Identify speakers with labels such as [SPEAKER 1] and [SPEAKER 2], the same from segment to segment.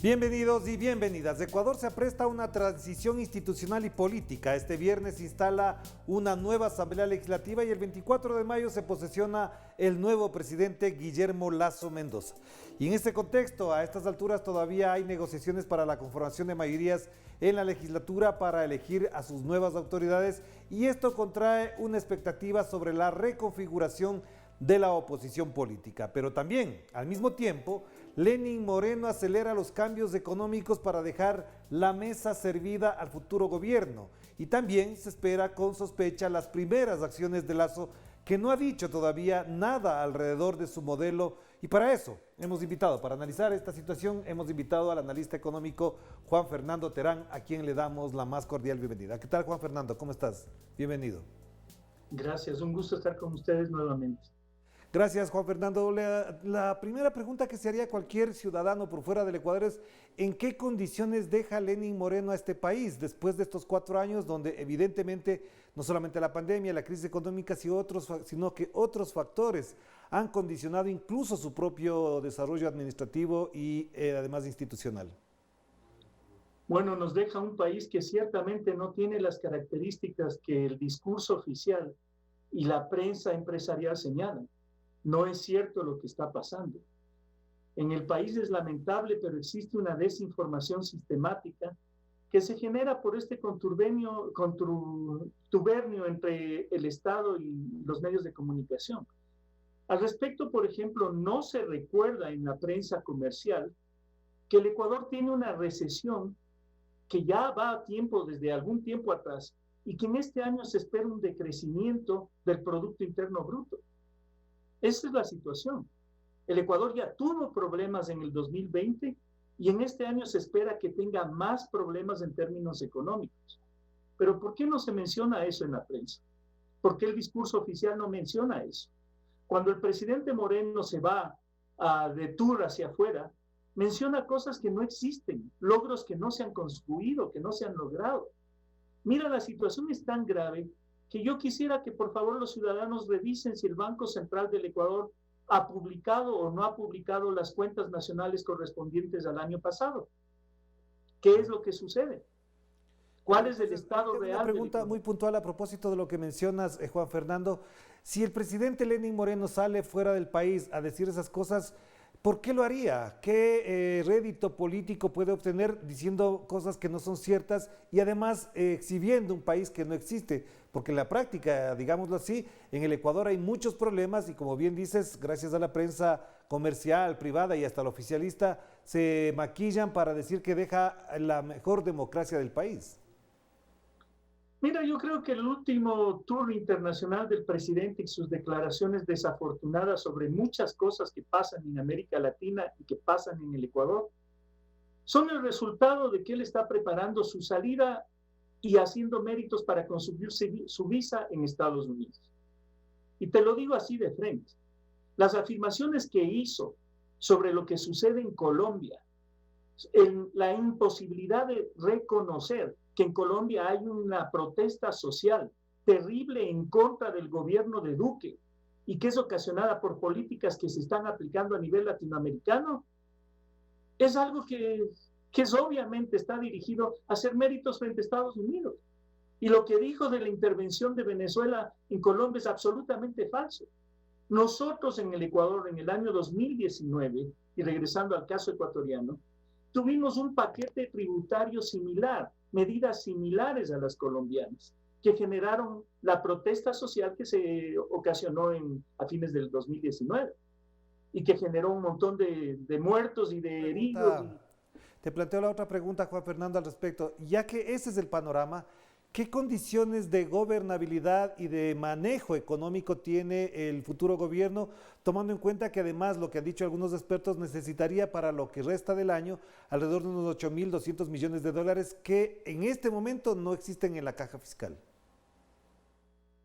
[SPEAKER 1] Bienvenidos y bienvenidas. Ecuador se apresta a una transición institucional y política. Este viernes se instala una nueva Asamblea Legislativa y el 24 de mayo se posesiona el nuevo presidente Guillermo Lasso Mendoza. Y en este contexto, a estas alturas todavía hay negociaciones para la conformación de mayorías en la legislatura para elegir a sus nuevas autoridades, y esto contrae una expectativa sobre la reconfiguración de la oposición política. Pero también, al mismo tiempo, Lenín Moreno acelera los cambios económicos para dejar la mesa servida al futuro gobierno. Y también se espera con sospecha las primeras acciones de Lasso, que no ha dicho todavía nada alrededor de su modelo. Y para eso para analizar esta situación, hemos invitado al analista económico Juan Fernando Terán, a quien le damos la más cordial bienvenida. ¿Qué tal, Juan Fernando? ¿Cómo estás? Bienvenido.
[SPEAKER 2] Gracias, un gusto estar con ustedes nuevamente.
[SPEAKER 1] Gracias, Juan Fernando. La primera pregunta que se haría cualquier ciudadano por fuera del Ecuador es: ¿en qué condiciones deja Lenín Moreno a este país después de estos 4 años donde evidentemente no solamente la pandemia, la crisis económica, sino que otros factores han condicionado incluso su propio desarrollo administrativo y además institucional?
[SPEAKER 2] Bueno, nos deja un país que ciertamente no tiene las características que el discurso oficial y la prensa empresarial señalan. No es cierto lo que está pasando. En el país es lamentable, pero existe una desinformación sistemática que se genera por este contubernio entre el Estado y los medios de comunicación. Al respecto, por ejemplo, no se recuerda en la prensa comercial que el Ecuador tiene una recesión que ya va a tiempo, desde algún tiempo atrás, y que en este año se espera un decrecimiento del Producto Interno Bruto. Esa es la situación. El Ecuador ya tuvo problemas en el 2020 y en este año se espera que tenga más problemas en términos económicos. Pero ¿por qué no se menciona eso en la prensa? ¿Por qué el discurso oficial no menciona eso? Cuando el presidente Moreno se va de tour hacia afuera, menciona cosas que no existen, logros que no se han construido, que no se han logrado. Mira, la situación es tan grave que yo quisiera que por favor los ciudadanos revisen si el Banco Central del Ecuador ha publicado o no ha publicado las cuentas nacionales correspondientes al año pasado. ¿Qué es lo que sucede? ¿Cuál es el estado real?
[SPEAKER 1] Una pregunta muy puntual a propósito de lo que mencionas, Juan Fernando. Si el presidente Lenín Moreno sale fuera del país a decir esas cosas, ¿por qué lo haría? ¿Qué rédito político puede obtener diciendo cosas que no son ciertas y además exhibiendo un país que no existe? Porque en la práctica, digámoslo así, en el Ecuador hay muchos problemas y, como bien dices, gracias a la prensa comercial, privada y hasta la oficialista, se maquillan para decir que deja la mejor democracia del país.
[SPEAKER 2] Mira, yo creo que el último tour internacional del presidente y sus declaraciones desafortunadas sobre muchas cosas que pasan en América Latina y que pasan en el Ecuador son el resultado de que él está preparando su salida y haciendo méritos para conseguir su visa en Estados Unidos. Y te lo digo así de frente. Las afirmaciones que hizo sobre lo que sucede en Colombia, la imposibilidad de reconocer que en Colombia hay una protesta social terrible en contra del gobierno de Duque y que es ocasionada por políticas que se están aplicando a nivel latinoamericano, es algo que obviamente está dirigido a hacer méritos frente a Estados Unidos. Y lo que dijo de la intervención de Venezuela en Colombia es absolutamente falso. Nosotros en el Ecuador, en el año 2019, y regresando al caso ecuatoriano, tuvimos un paquete tributario similar, medidas similares a las colombianas, que generaron la protesta social que se ocasionó a fines del 2019 y que generó un montón de muertos y de heridos.
[SPEAKER 1] Te planteo la otra pregunta, Juan Fernando, al respecto. Ya que ese es el panorama, ¿qué condiciones de gobernabilidad y de manejo económico tiene el futuro gobierno, tomando en cuenta que además, lo que han dicho algunos expertos, necesitaría para lo que resta del año alrededor de unos 8.200 millones de dólares que en este momento no existen en la caja fiscal?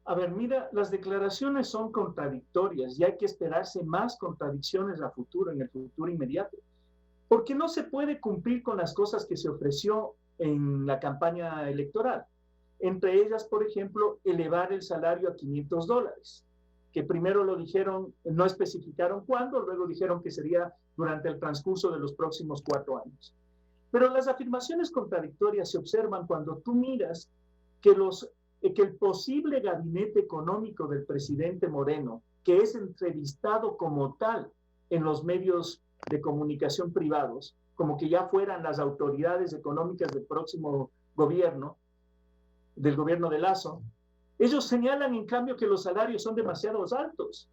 [SPEAKER 2] A ver, mira, las declaraciones son contradictorias y hay que esperarse más contradicciones a futuro, en el futuro inmediato, porque no se puede cumplir con las cosas que se ofreció en la campaña electoral. Entre ellas, por ejemplo, elevar el salario a $500, que primero lo dijeron, no especificaron cuándo, luego dijeron que sería durante el transcurso de los próximos 4 años. Pero las afirmaciones contradictorias se observan cuando tú miras que, que el posible gabinete económico del presidente Moreno, que es entrevistado como tal en los medios de comunicación privados, como que ya fueran las autoridades económicas del próximo gobierno, del gobierno de Lazo, ellos señalan en cambio que los salarios son demasiado altos,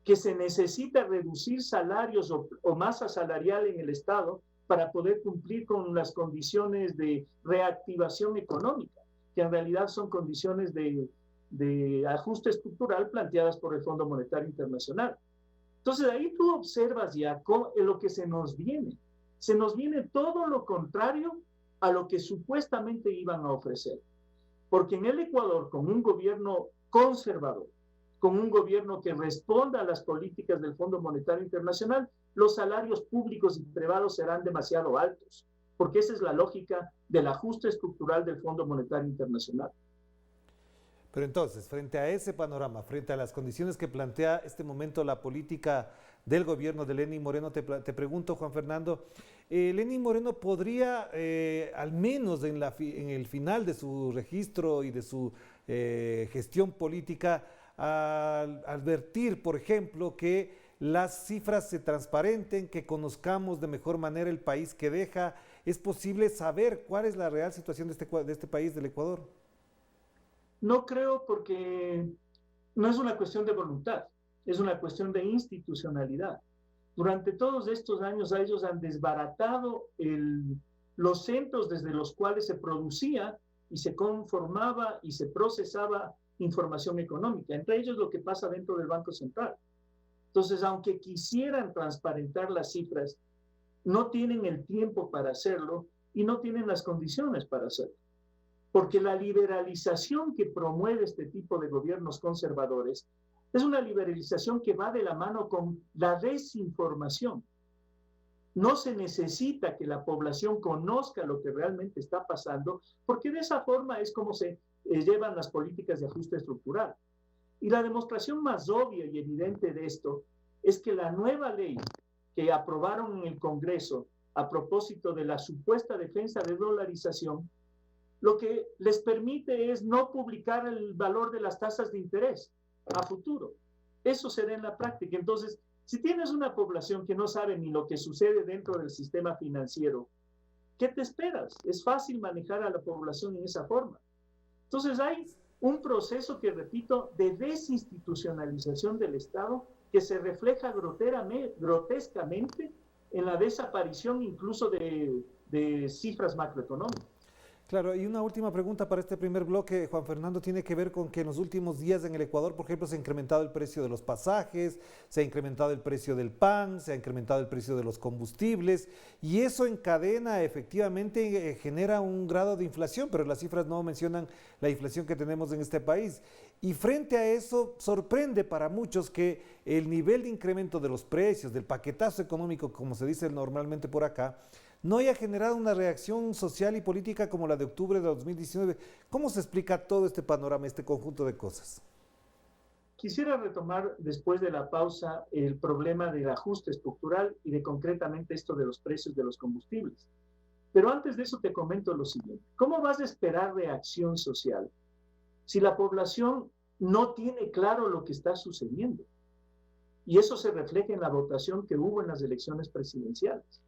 [SPEAKER 2] que se necesita reducir salarios o masa salarial en el Estado para poder cumplir con las condiciones de reactivación económica, que en realidad son condiciones de ajuste estructural planteadas por el Fondo Monetario Internacional. Entonces ahí tú observas ya lo que se nos viene. Se nos viene todo lo contrario a lo que supuestamente iban a ofrecer. Porque en el Ecuador, con un gobierno conservador, con un gobierno que responda a las políticas del Fondo Monetario Internacional, los salarios públicos y privados serán demasiado altos, porque esa es la lógica del ajuste estructural del Fondo Monetario Internacional.
[SPEAKER 1] Pero entonces, frente a ese panorama, frente a las condiciones que plantea este momento la política del gobierno de Lenín Moreno, te pregunto, Juan Fernando, ¿Lenín Moreno podría, al menos en el final de su registro y de su gestión política, advertir, por ejemplo, que las cifras se transparenten, que conozcamos de mejor manera el país que deja? ¿Es posible saber cuál es la real situación de este país, del Ecuador?
[SPEAKER 2] No creo, porque no es una cuestión de voluntad, es una cuestión de institucionalidad. Durante todos estos años ellos han desbaratado los centros desde los cuales se producía y se conformaba y se procesaba información económica, entre ellos lo que pasa dentro del Banco Central. Entonces, aunque quisieran transparentar las cifras, no tienen el tiempo para hacerlo y no tienen las condiciones para hacerlo. Porque la liberalización que promueve este tipo de gobiernos conservadores es una liberalización que va de la mano con la desinformación. No se necesita que la población conozca lo que realmente está pasando, porque de esa forma es como se llevan las políticas de ajuste estructural. Y la demostración más obvia y evidente de esto es que la nueva ley que aprobaron en el Congreso a propósito de la supuesta defensa de dolarización, lo que les permite es no publicar el valor de las tasas de interés a futuro. Eso se da en la práctica. Entonces, si tienes una población que no sabe ni lo que sucede dentro del sistema financiero, ¿qué te esperas? Es fácil manejar a la población en esa forma. Entonces, hay un proceso que, repito, de desinstitucionalización del Estado que se refleja grotescamente en la desaparición incluso de cifras macroeconómicas.
[SPEAKER 1] Claro, y una última pregunta para este primer bloque, Juan Fernando, tiene que ver con que en los últimos días en el Ecuador, por ejemplo, se ha incrementado el precio de los pasajes, se ha incrementado el precio del pan, se ha incrementado el precio de los combustibles, y eso en cadena efectivamente genera un grado de inflación, pero las cifras no mencionan la inflación que tenemos en este país. Y frente a eso, sorprende para muchos que el nivel de incremento de los precios, del paquetazo económico, como se dice normalmente por acá, no haya generado una reacción social y política como la de octubre de 2019. ¿Cómo se explica todo este panorama, este conjunto de cosas?
[SPEAKER 2] Quisiera retomar después de la pausa el problema del ajuste estructural y de concretamente esto de los precios de los combustibles. Pero antes de eso te comento lo siguiente. ¿Cómo vas a esperar reacción social si la población no tiene claro lo que está sucediendo? Y eso se refleja en la votación que hubo en las elecciones presidenciales.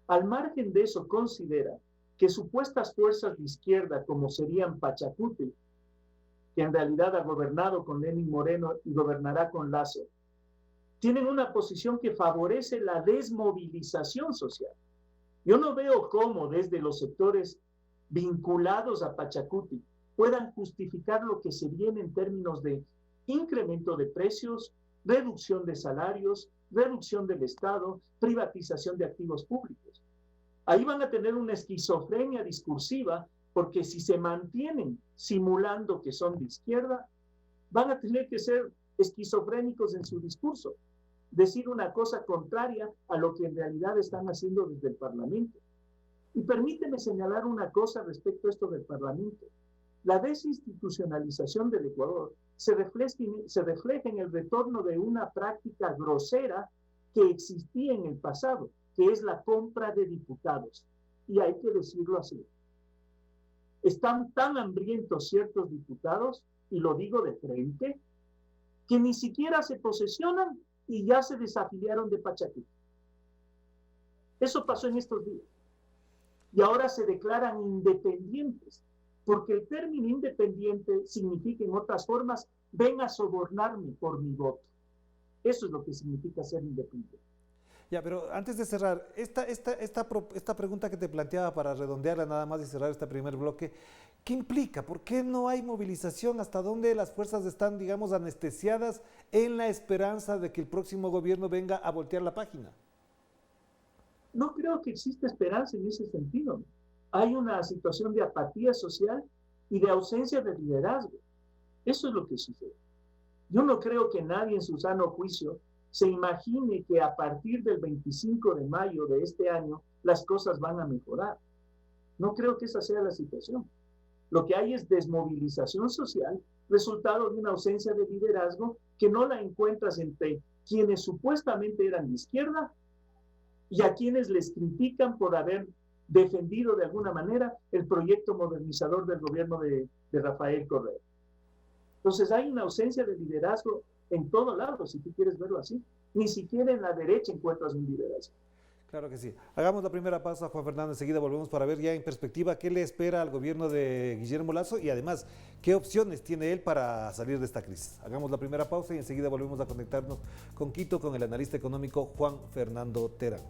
[SPEAKER 2] Al margen de eso, considera que supuestas fuerzas de izquierda, como serían Pachacuti, que en realidad ha gobernado con Lenín Moreno y gobernará con Lazo, tienen una posición que favorece la desmovilización social. Yo no veo cómo desde los sectores vinculados a Pachacuti puedan justificar lo que se viene en términos de incremento de precios, reducción de salarios, reducción del Estado, privatización de activos públicos. Ahí van a tener una esquizofrenia discursiva, porque si se mantienen simulando que son de izquierda, van a tener que ser esquizofrénicos en su discurso, decir una cosa contraria a lo que en realidad están haciendo desde el Parlamento. Y permíteme señalar una cosa respecto a esto del Parlamento. La desinstitucionalización del Ecuador se refleja en el retorno de una práctica grosera que existía en el pasado, que es la compra de diputados. y hay que decirlo así. Están tan hambrientos ciertos diputados, y lo digo de frente, que ni siquiera se posesionan y ya se desafiliaron de Pachacuti. Eso pasó en estos días. Y ahora se declaran independientes, porque el término independiente significa, en otras formas, ven a sobornarme por mi voto. Eso es lo que significa ser independiente.
[SPEAKER 1] Ya, pero antes de cerrar, esta pregunta que te planteaba para redondearla nada más y cerrar este primer bloque, ¿qué implica? ¿Por qué no hay movilización? ¿Hasta dónde las fuerzas están, digamos, anestesiadas en la esperanza de que el próximo gobierno venga a voltear la página?
[SPEAKER 2] No creo que exista esperanza en ese sentido. Hay una situación de apatía social y de ausencia de liderazgo. Eso es lo que sucede. Yo no creo que nadie en su sano juicio se imagine que a partir del 25 de mayo de este año las cosas van a mejorar. No creo que esa sea la situación. Lo que hay es desmovilización social, resultado de una ausencia de liderazgo que no la encuentras entre quienes supuestamente eran de izquierda y a quienes les critican por haber defendido de alguna manera el proyecto modernizador del gobierno de Rafael Correa. Entonces hay una ausencia de liderazgo en todo lado, si tú quieres verlo así. Ni siquiera en la derecha encuentras un liderazgo.
[SPEAKER 1] Claro que sí. Hagamos la primera pausa, Juan Fernando, enseguida volvemos para ver ya en perspectiva qué le espera al gobierno de Guillermo Lasso y además qué opciones tiene él para salir de esta crisis. Hagamos la primera pausa y enseguida volvemos a conectarnos con Quito con el analista económico Juan Fernando Terán.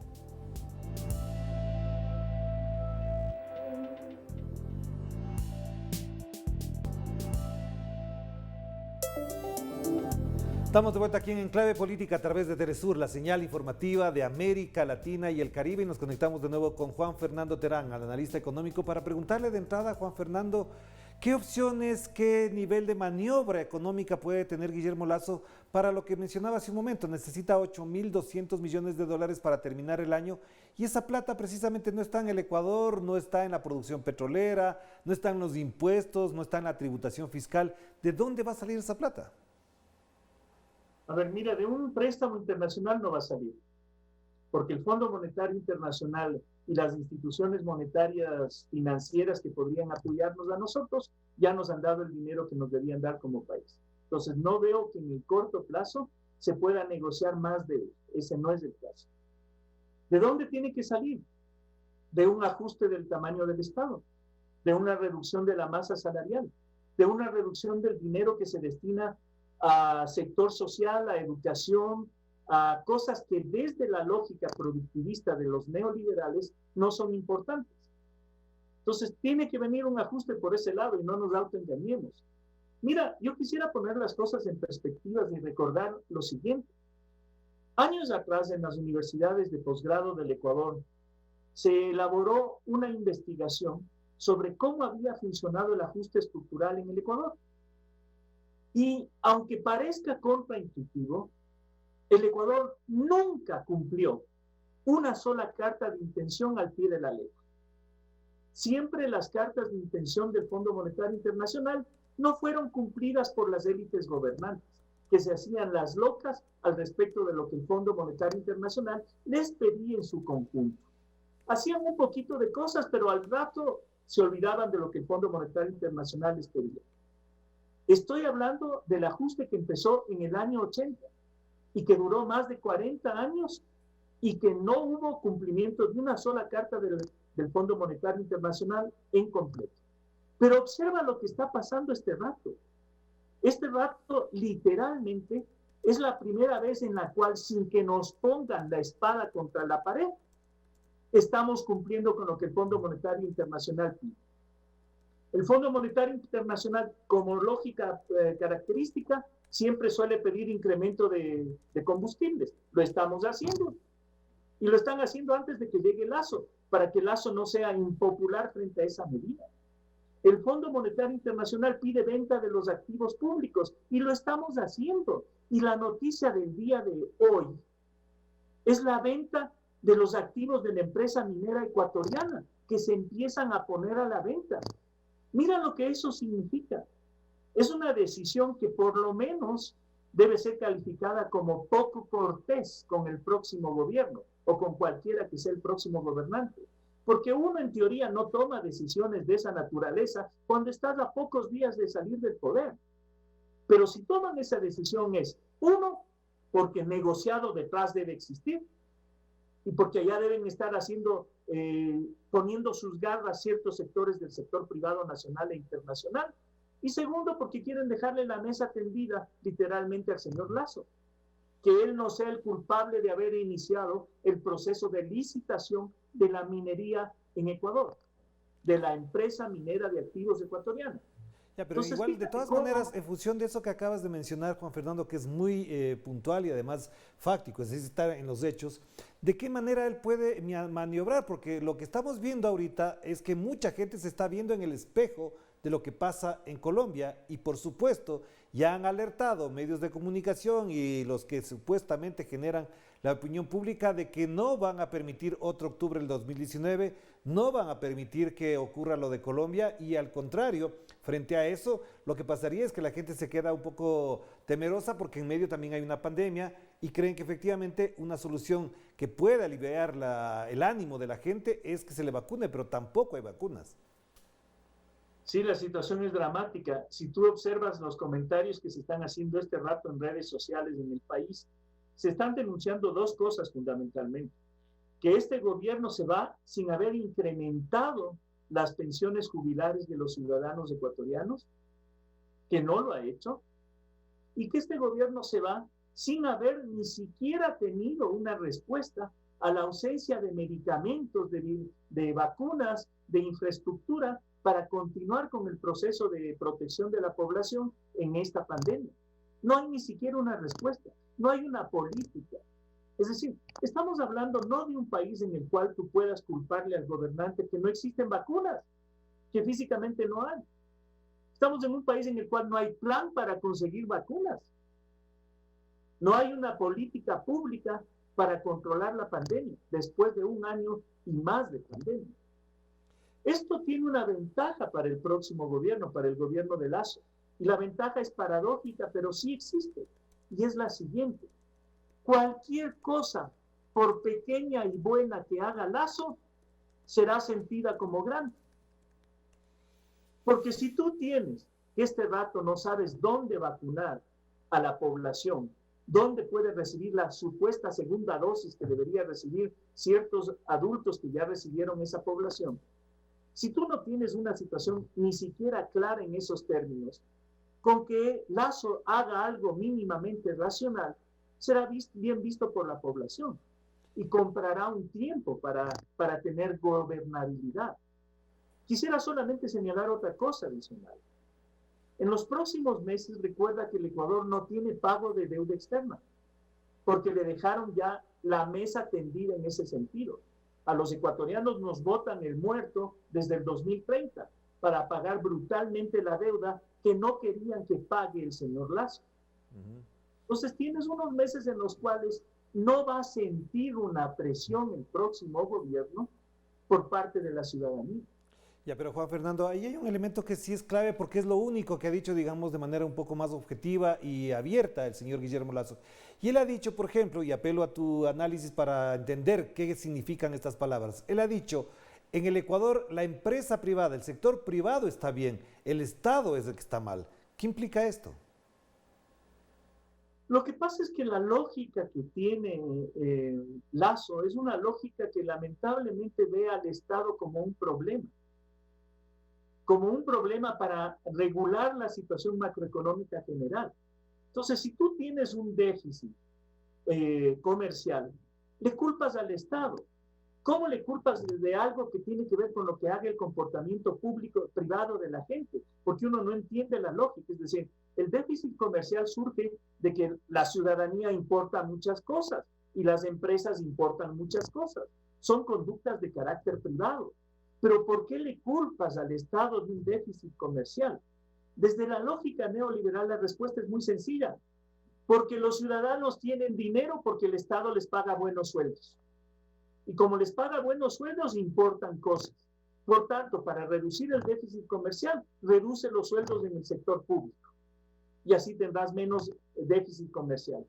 [SPEAKER 1] Estamos de vuelta aquí en Enclave Política a través de Telesur, la señal informativa de América Latina y el Caribe, y nos conectamos de nuevo con Juan Fernando Terán, analista económico, para preguntarle de entrada, Juan Fernando, ¿qué opciones, qué nivel de maniobra económica puede tener Guillermo Lasso para lo que mencionaba hace un momento? Necesita 8.200 millones de dólares para terminar el año y esa plata precisamente no está en el Ecuador, no está en la producción petrolera, no está en los impuestos, no está en la tributación fiscal. ¿De dónde va a salir esa plata?
[SPEAKER 2] A ver, mira, de un préstamo internacional no va a salir, porque el Fondo Monetario Internacional y las instituciones monetarias financieras que podrían apoyarnos a nosotros ya nos han dado el dinero que nos debían dar como país. Entonces, no veo que en el corto plazo se pueda negociar más de él. Ese no es el caso. ¿De dónde tiene que salir? De un ajuste del tamaño del Estado, de una reducción de la masa salarial, de una reducción del dinero que se destina a sector social, a educación, a cosas que desde la lógica productivista de los neoliberales no son importantes. Entonces tiene que venir un ajuste por ese lado y no nos autoengañemos. Mira, yo quisiera poner las cosas en perspectivas y recordar lo siguiente. Años atrás en las universidades de posgrado del Ecuador se elaboró una investigación sobre cómo había funcionado el ajuste estructural en el Ecuador. Y aunque parezca contraintuitivo, el Ecuador nunca cumplió una sola carta de intención al pie de la letra. Siempre las cartas de intención del Fondo Monetario Internacional no fueron cumplidas por las élites gobernantes, que se hacían las locas al respecto de lo que el Fondo Monetario Internacional les pedía en su conjunto. Hacían un poquito de cosas, pero al rato se olvidaban de lo que el Fondo Monetario Internacional les pedía. Estoy hablando del ajuste que empezó en el año 80 y que duró más de 40 años y que no hubo cumplimiento de una sola carta del Fondo Monetario Internacional en completo. Pero observa lo que está pasando este rato. Este rato literalmente es la primera vez en la cual, sin que nos pongan la espada contra la pared, estamos cumpliendo con lo que el Fondo Monetario Internacional pide. El Fondo Monetario Internacional, como lógica característica, siempre suele pedir incremento de combustibles. Lo estamos haciendo. Y lo están haciendo antes de que llegue Lasso, para que Lasso no sea impopular frente a esa medida. El Fondo Monetario Internacional pide venta de los activos públicos y lo estamos haciendo. Y la noticia del día de hoy es la venta de los activos de la empresa minera ecuatoriana que se empiezan a poner a la venta. Mira lo que eso significa. Es una decisión que por lo menos debe ser calificada como poco cortés con el próximo gobierno o con cualquiera que sea el próximo gobernante. Porque uno en teoría no toma decisiones de esa naturaleza cuando estás a pocos días de salir del poder. Pero si toman esa decisión es, uno, porque negociado detrás debe existir y porque allá deben estar poniendo sus garras ciertos sectores del sector privado nacional e internacional. Y segundo, porque quieren dejarle la mesa tendida literalmente al señor Lasso, que él no sea el culpable de haber iniciado el proceso de licitación de la minería en Ecuador, de la empresa minera de activos ecuatoriana.
[SPEAKER 1] Ya, pero entonces, igual, de todas maneras, en función de eso que acabas de mencionar, Juan Fernando, que es muy puntual y además fáctico, es decir, estar en los hechos, ¿de qué manera él puede maniobrar? Porque lo que estamos viendo ahorita es que mucha gente se está viendo en el espejo de lo que pasa en Colombia y, por supuesto, ya han alertado medios de comunicación y los que supuestamente generan la opinión pública de que no van a permitir otro octubre del 2019, no van a permitir que ocurra lo de Colombia y al contrario, frente a eso, lo que pasaría es que la gente se queda un poco temerosa porque en medio también hay una pandemia y creen que efectivamente una solución que pueda aliviar el ánimo de la gente es que se le vacune, pero tampoco hay vacunas.
[SPEAKER 2] Sí, la situación es dramática. Si tú observas los comentarios que se están haciendo este rato en redes sociales en el país, se están denunciando dos cosas fundamentalmente. Que este gobierno se va sin haber incrementado las pensiones jubilares de los ciudadanos ecuatorianos, que no lo ha hecho, y que este gobierno se va sin haber ni siquiera tenido una respuesta a la ausencia de medicamentos, de vacunas, de infraestructura para continuar con el proceso de protección de la población en esta pandemia. No hay ni siquiera una respuesta, no hay una política. Es decir, estamos hablando no de un país en el cual tú puedas culparle al gobernante que no existen vacunas, que físicamente no hay. Estamos en un país en el cual no hay plan para conseguir vacunas. No hay una política pública para controlar la pandemia después de 1 año y más de pandemia. Esto tiene una ventaja para el próximo gobierno, para el gobierno de Lasso. Y la ventaja es paradójica, pero sí existe. Y es la siguiente. Cualquier cosa, por pequeña y buena que haga Lasso, será sentida como grande. Porque si tú tienes que este rato no sabes dónde vacunar a la población, dónde puede recibir la supuesta segunda dosis que debería recibir ciertos adultos que ya recibieron esa población, si tú no tienes una situación ni siquiera clara en esos términos, con que Lasso haga algo mínimamente racional, será bien visto por la población y comprará un tiempo para tener gobernabilidad. Quisiera solamente señalar otra cosa adicional. En los próximos meses, recuerda que el Ecuador no tiene pago de deuda externa, porque le dejaron ya la mesa tendida en ese sentido. A los ecuatorianos nos botan el muerto desde el 2030 para pagar brutalmente la deuda que no querían que pague el señor Lasso. Entonces tienes unos meses en los cuales no va a sentir una presión el próximo gobierno por parte de la ciudadanía.
[SPEAKER 1] Ya, pero Juan Fernando, ahí hay un elemento que sí es clave porque es lo único que ha dicho, digamos, de manera un poco más objetiva y abierta el señor Guillermo Lasso. Y él ha dicho, por ejemplo, y apelo a tu análisis para entender qué significan estas palabras, él ha dicho, en el Ecuador la empresa privada, el sector privado está bien, el Estado es el que está mal. ¿Qué implica esto?
[SPEAKER 2] Lo que pasa es que la lógica que tiene Lasso es una lógica que lamentablemente ve al Estado como un problema para regular la situación macroeconómica general. Entonces, si tú tienes un déficit comercial, le culpas al Estado. ¿Cómo le culpas de algo que tiene que ver con lo que haga el comportamiento público-privado de la gente? Porque uno no entiende la lógica. Es decir, el déficit comercial surge de que la ciudadanía importa muchas cosas y las empresas importan muchas cosas. Son conductas de carácter privado. Pero ¿por qué le culpas al Estado de un déficit comercial? Desde la lógica neoliberal la respuesta es muy sencilla. Porque los ciudadanos tienen dinero porque el Estado les paga buenos sueldos. Y como les paga buenos sueldos, importan cosas. Por tanto, para reducir el déficit comercial, reduce los sueldos en el sector público. Y así tendrás menos déficit comercial.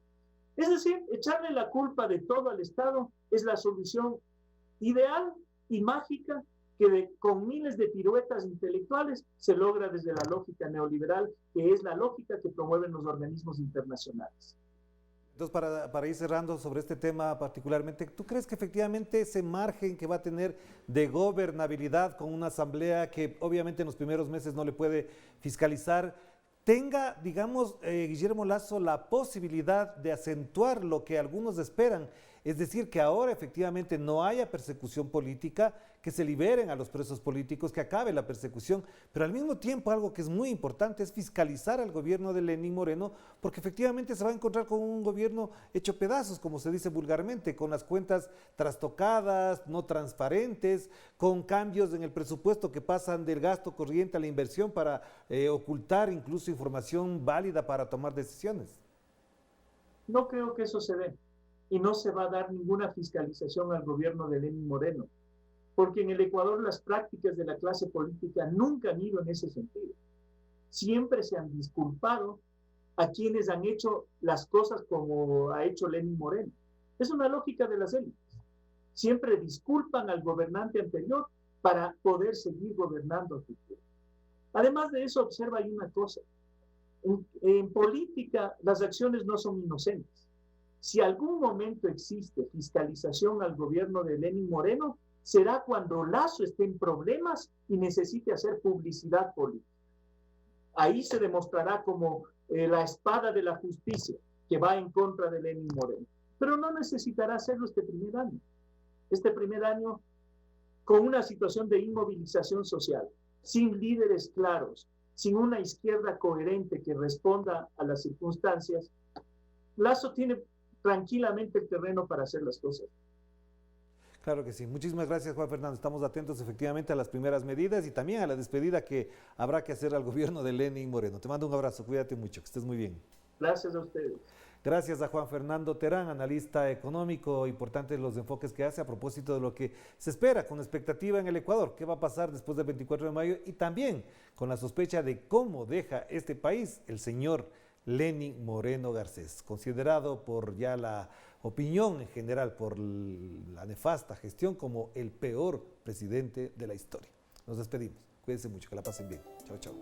[SPEAKER 2] Es decir, echarle la culpa de todo al Estado es la solución ideal y mágica que con miles de piruetas intelectuales se logra desde la lógica neoliberal, que es la lógica que promueven los organismos internacionales.
[SPEAKER 1] Entonces, para ir cerrando sobre este tema particularmente, ¿tú crees que efectivamente ese margen que va a tener de gobernabilidad con una asamblea que obviamente en los primeros meses no le puede fiscalizar, tenga, digamos, Guillermo Lasso, la posibilidad de acentuar lo que algunos esperan? Es decir, que ahora efectivamente no haya persecución política, que se liberen a los presos políticos, que acabe la persecución, pero al mismo tiempo algo que es muy importante es fiscalizar al gobierno de Lenín Moreno, porque efectivamente se va a encontrar con un gobierno hecho pedazos, como se dice vulgarmente, con las cuentas trastocadas, no transparentes, con cambios en el presupuesto que pasan del gasto corriente a la inversión para ocultar incluso información válida para tomar decisiones.
[SPEAKER 2] No creo que eso se dé y no se va a dar ninguna fiscalización al gobierno de Lenín Moreno, porque en el Ecuador las prácticas de la clase política nunca han ido en ese sentido. Siempre se han disculpado a quienes han hecho las cosas como ha hecho Lenín Moreno. Es una lógica de las élites. Siempre disculpan al gobernante anterior para poder seguir gobernando a futuro. Además de eso, observa hay una cosa. En política, las acciones no son inocentes. Si algún momento existe fiscalización al gobierno de Lenín Moreno, será cuando Lasso esté en problemas y necesite hacer publicidad política. Ahí se demostrará como la espada de la justicia que va en contra de Lenín Moreno. Pero no necesitará hacerlo este primer año. Este primer año, con una situación de inmovilización social, sin líderes claros, sin una izquierda coherente que responda a las circunstancias, Lasso tiene tranquilamente el terreno para hacer las cosas.
[SPEAKER 1] Claro que sí. Muchísimas gracias, Juan Fernando. Estamos atentos efectivamente a las primeras medidas y también a la despedida que habrá que hacer al gobierno de Lenín Moreno. Te mando un abrazo, cuídate mucho, que estés muy bien.
[SPEAKER 2] Gracias a ustedes.
[SPEAKER 1] Gracias a Juan Fernando Terán, analista económico, importantes los enfoques que hace a propósito de lo que se espera con expectativa en el Ecuador, qué va a pasar después del 24 de mayo y también con la sospecha de cómo deja este país el señor Lenín Moreno Garcés, considerado por ya la opinión en general por la nefasta gestión como el peor presidente de la historia. Nos despedimos. Cuídense mucho, que la pasen bien. Chao, chao.